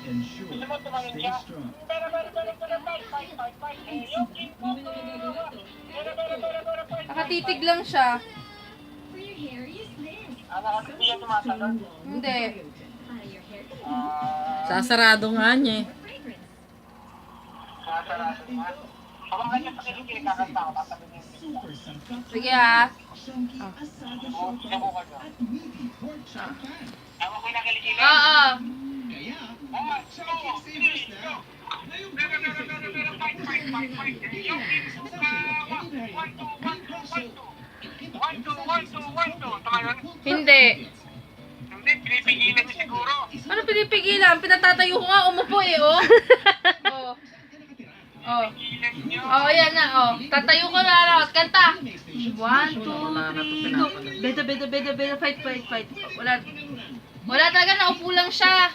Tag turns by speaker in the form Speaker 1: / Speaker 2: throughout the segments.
Speaker 1: Gusto mo tumangin siya? Pero, fight. Yung king po,
Speaker 2: Nakatitig lang siya.
Speaker 1: kasi hindi yan tumatalon.
Speaker 2: Hindi.
Speaker 3: Sasarado nga niya eh.
Speaker 1: Nasarado nga. Hawakan niya sa kilikili, kakanta ko, tatalon niya.
Speaker 2: Sige ah.
Speaker 1: Sinubukan niya. Ewan ko yung nakilikili.
Speaker 2: Oo. Hindi.
Speaker 1: Hindi, pinipigilan niya siguro.
Speaker 2: Ano pinipigilan? Pinatatayo ko nga, umupo eh, oh. Oh. Oh. Oh, yan na, oh. Tatayo ko na lang. Kanta. 1, 2, 3, go. Beda, fight. Wala talaga, naupo lang siya.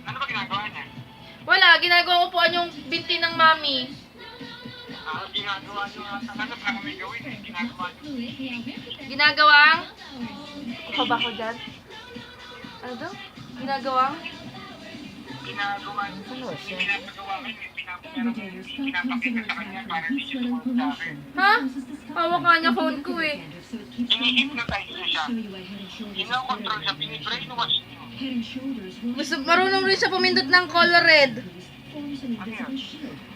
Speaker 1: Ano ba ginagawa niya?
Speaker 2: Wala, ginagawa ko po yung binti ng mami.
Speaker 1: Ginagawa niya. Ano ba kami gawin eh? Ginagawa niya.
Speaker 2: Ginagawang? Ako ba ko dyan? Ano daw? Ginagawang?
Speaker 1: Ginagawa niya. Pinapagawa ko yun. Pinapakita sa kanya para hindi siya tumunod sa akin.
Speaker 2: Ha? Hawak nga niya phone ko eh.
Speaker 1: Ini-hypnotize niya siya. Kino-control siya. Pinibrainwash niya.
Speaker 2: Marunong rin siya pumindot ng color red.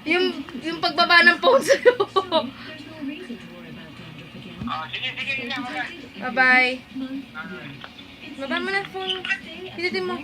Speaker 2: Yung pagbaba ng phone sa'yo.
Speaker 1: Sige.
Speaker 2: Bye-bye. Baba mo na phone. Pinitin mo.